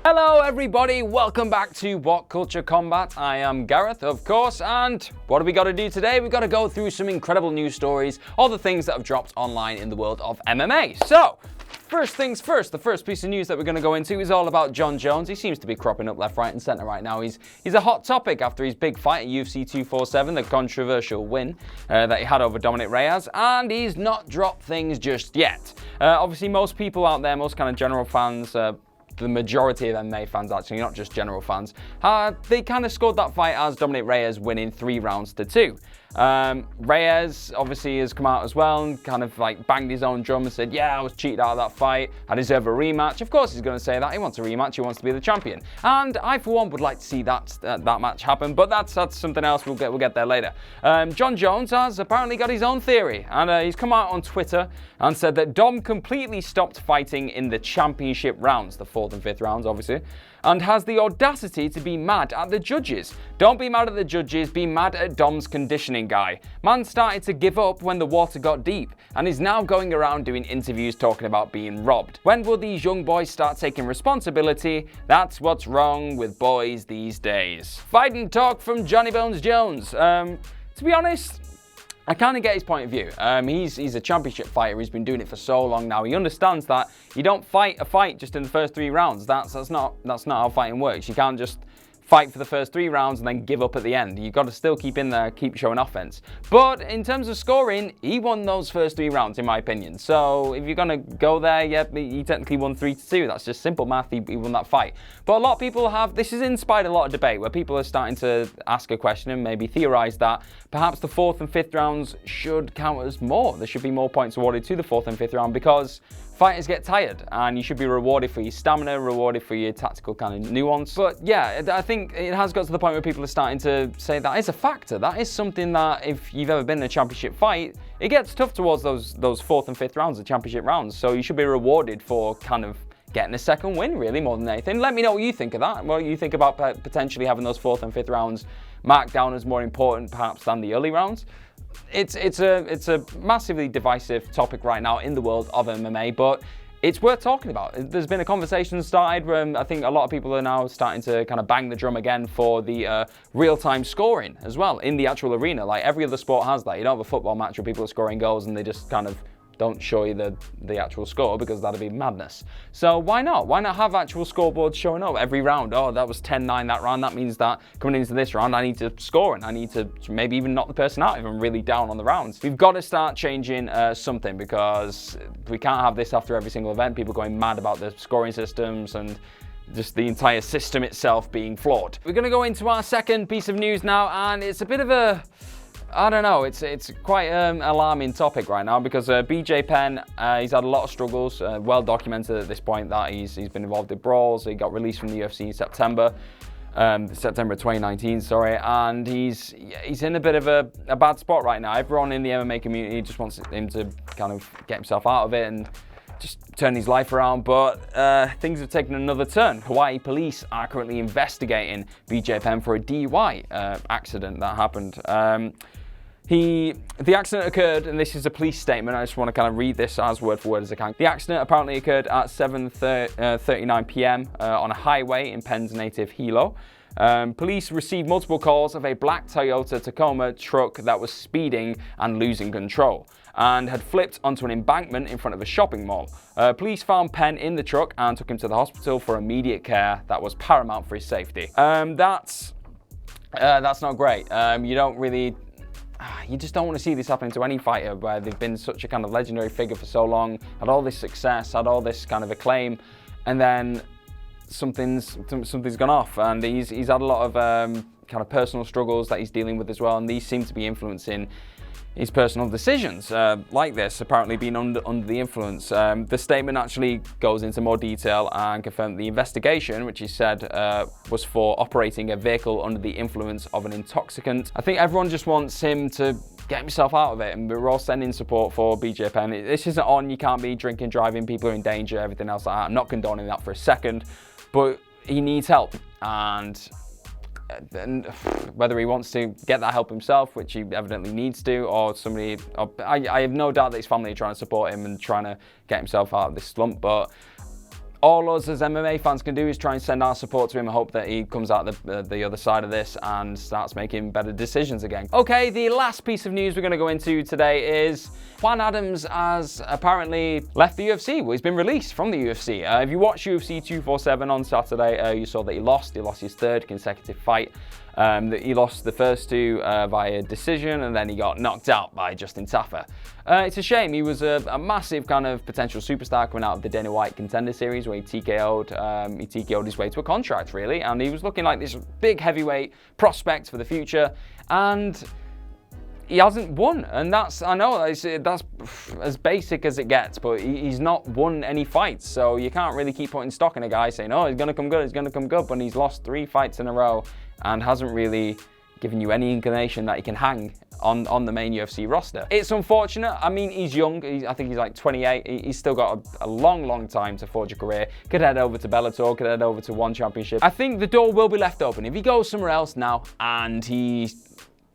Hello everybody, welcome back to WhatCulture Combat. I am Gareth, of course, and what have we got to do today? We've got to go through some incredible news stories, all the things that have dropped online in the world of MMA. So, first things first, the first piece of news that we're going to go into is all about Jon Jones. He seems to be cropping up left, right and centre right now. He's a hot topic after his big fight at UFC 247, the controversial win that he had over Dominick Reyes, and he's not dropped things just yet. Obviously, most people out there, most kind of general fans, the majority of MMA fans actually, not just general fans, they kind of scored that fight as Dominick Reyes winning 3 rounds to 2. Reyes obviously has come out as well and kind of like banged his own drum and said, yeah, I was cheated out of that fight, I deserve a rematch. Of course he's going to say that, he wants a rematch, he wants to be the champion. And I for one would like to see that match happen, but that's something else, we'll get there later. Jon Jones has apparently got his own theory, and he's come out on Twitter and said that Dom completely stopped fighting in the championship rounds, the 4th and 5th rounds obviously, and has the audacity to be mad at the judges. Don't be mad at the judges, be mad at Dom's conditioning guy. Man started to give up when the water got deep and is now going around doing interviews talking about being robbed. When will these young boys start taking responsibility? That's what's wrong with boys these days. Fight and talk from Johnny Bones Jones. To be honest, I kind of get his point of view. He's a championship fighter. He's been doing it for so long now. He understands that you don't fight a fight just in the first 3 rounds. That's not how fighting works. You can't just fight for the first 3 rounds and then give up at the end. You've got to still keep in there, keep showing offense. But in terms of scoring, he won those first 3 rounds, in my opinion. So if you're going to go there, yeah, he technically won 3-2. That's just simple math. He won that fight. But a lot of people this has inspired a lot of debate where people are starting to ask a question and maybe theorize that perhaps the 4th and 5th rounds should count as more. There should be more points awarded to the 4th and 5th round because fighters get tired and you should be rewarded for your stamina, rewarded for your tactical kind of nuance. But yeah, I think it has got to the point where people are starting to say that is a factor. That is something that if you've ever been in a championship fight, it gets tough towards those 4th and 5th rounds, the championship rounds. So you should be rewarded for kind of getting a second win, really, more than anything. Let me know what you think of that. What you think about potentially having those 4th and 5th rounds marked down as more important, perhaps, than the early rounds. It's a massively divisive topic right now in the world of MMA, but it's worth talking about. There's been a conversation started where I think a lot of people are now starting to kind of bang the drum again for the real-time scoring as well in the actual arena. Like every other sport has that. You don't have a football match where people are scoring goals and they just kind of don't show you the actual score because that'd be madness. So why not? Why not have actual scoreboards showing up every round? Oh, that was 10-9 that round. That means that coming into this round, I need to score and I need to maybe even knock the person out if I'm really down on the rounds. We've got to start changing something because we can't have this after every single event. People going mad about the scoring systems and just the entire system itself being flawed. We're going to go into our second piece of news now, and it's a bit of a I don't know, it's quite an alarming topic right now because BJ Penn, he's had a lot of struggles, well documented at this point that he's been involved in brawls. He got released from the UFC in September 2019, and he's in a bit of a bad spot right now. Everyone in the MMA community just wants him to kind of get himself out of it and just turn his life around, but things have taken another turn. Hawaii police are currently investigating BJ Penn for a DUI accident that happened. The accident occurred, and this is a police statement. I just want to kind of read this as word for word as I can. The accident apparently occurred at 7:39 p.m. On a highway in Penn's native Hilo. Police received multiple calls of a black Toyota Tacoma truck that was speeding and losing control and had flipped onto an embankment in front of a shopping mall. Police found Penn in the truck and took him to the hospital for immediate care that was paramount for his safety. That's not great. You just don't want to see this happening to any fighter where they've been such a kind of legendary figure for so long, had all this success, had all this kind of acclaim, and then something's gone off. And he's had a lot of kind of personal struggles that he's dealing with as well, and these seem to be influencing his personal decisions, like this, apparently being under the influence. The statement actually goes into more detail and confirmed the investigation, which he said was for operating a vehicle under the influence of an intoxicant. I think everyone just wants him to get himself out of it, and we're all sending support for BJ Penn. This isn't on, you can't be drinking, driving, people are in danger, everything else like that. I'm not condoning that for a second, but he needs help, and whether he wants to get that help himself, which he evidently needs to, or somebody, I have no doubt that his family are trying to support him and trying to get himself out of this slump, but all us as MMA fans can do is try and send our support to him and hope that he comes out the other side of this and starts making better decisions again. Okay, the last piece of news we're going to go into today is Juan Adams has apparently left the UFC. Well, he's been released from the UFC. If you watched UFC 247 on Saturday, you saw that he lost his third consecutive fight. He lost the first two via decision, and then he got knocked out by Justin Tafa. It's a shame. He was a massive kind of potential superstar coming out of the Dana White Contender Series, where he TKO'd his way to a contract, really, and he was looking like this big heavyweight prospect for the future, and he hasn't won, and that's as basic as it gets, but he's not won any fights, so you can't really keep putting stock in a guy saying, oh, he's going to come good, when he's lost 3 fights in a row and hasn't really given you any inclination that he can hang on the main UFC roster. It's unfortunate. I mean, he's young. I think he's like 28. He's still got a long time to forge a career. Could head over to Bellator, could head over to One Championship. I think the door will be left open. If he goes somewhere else now and he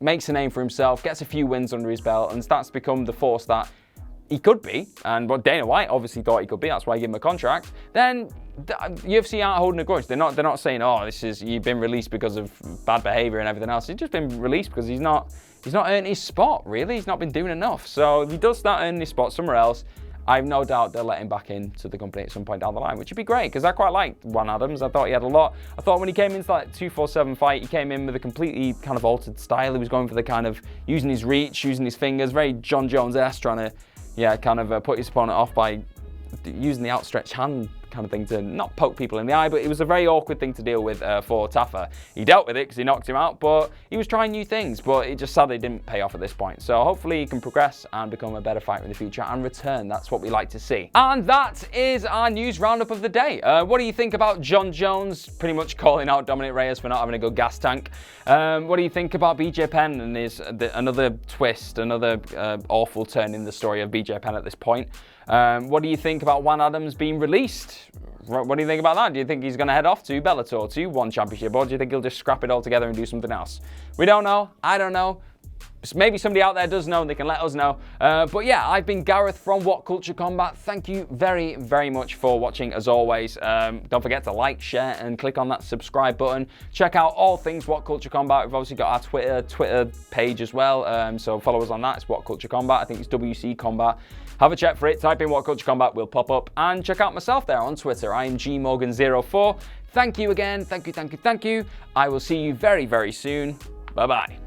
makes a name for himself, gets a few wins under his belt, and starts to become the force that he could be, and what Dana White obviously thought he could be, that's why he gave him a contract, then UFC aren't holding a grudge. They're not saying, oh, you've been released because of bad behavior and everything else. He's just been released because he's not earned his spot, really. He's not been doing enough. So if he does start earning his spot somewhere else, I have no doubt they'll let him back into the company at some point down the line, which would be great, because I quite liked Juan Adams. I thought he had a lot. I thought when he came into that 247 fight, he came in with a completely kind of altered style. He was going for the kind of using his reach, using his fingers, very Jon Jones-esque, trying to, kind of put his opponent off by using the outstretched hand kind of thing to not poke people in the eye, but it was a very awkward thing to deal with for Tafa. He dealt with it because he knocked him out, but he was trying new things, but it just sadly didn't pay off at this point. So hopefully he can progress and become a better fighter in the future and return. That's what we like to see. And that is our news roundup of the day. What do you think about Jon Jones pretty much calling out Dominick Reyes for not having a good gas tank? What do you think about BJ Penn and another twist, another awful turn in the story of BJ Penn at this point? What do you think about Juan Adams being released? What do you think about that? Do you think he's going to head off to Bellator, to One Championship, or do you think he'll just scrap it all together and do something else? We don't know. I don't know. Maybe somebody out there does know and they can let us know. But yeah, I've been Gareth from WhatCulture Combat. Thank you very, very much for watching as always. Don't forget to like, share, and click on that subscribe button. Check out all things WhatCulture Combat. We've obviously got our Twitter page as well. So follow us on that. It's WhatCulture Combat. I think it's WC Combat. Have a check for it. Type in WhatCulture Combat. We'll pop up. And check out myself there on Twitter. I am GMorgan04. Thank you again. Thank you. I will see you very, very soon. Bye-bye.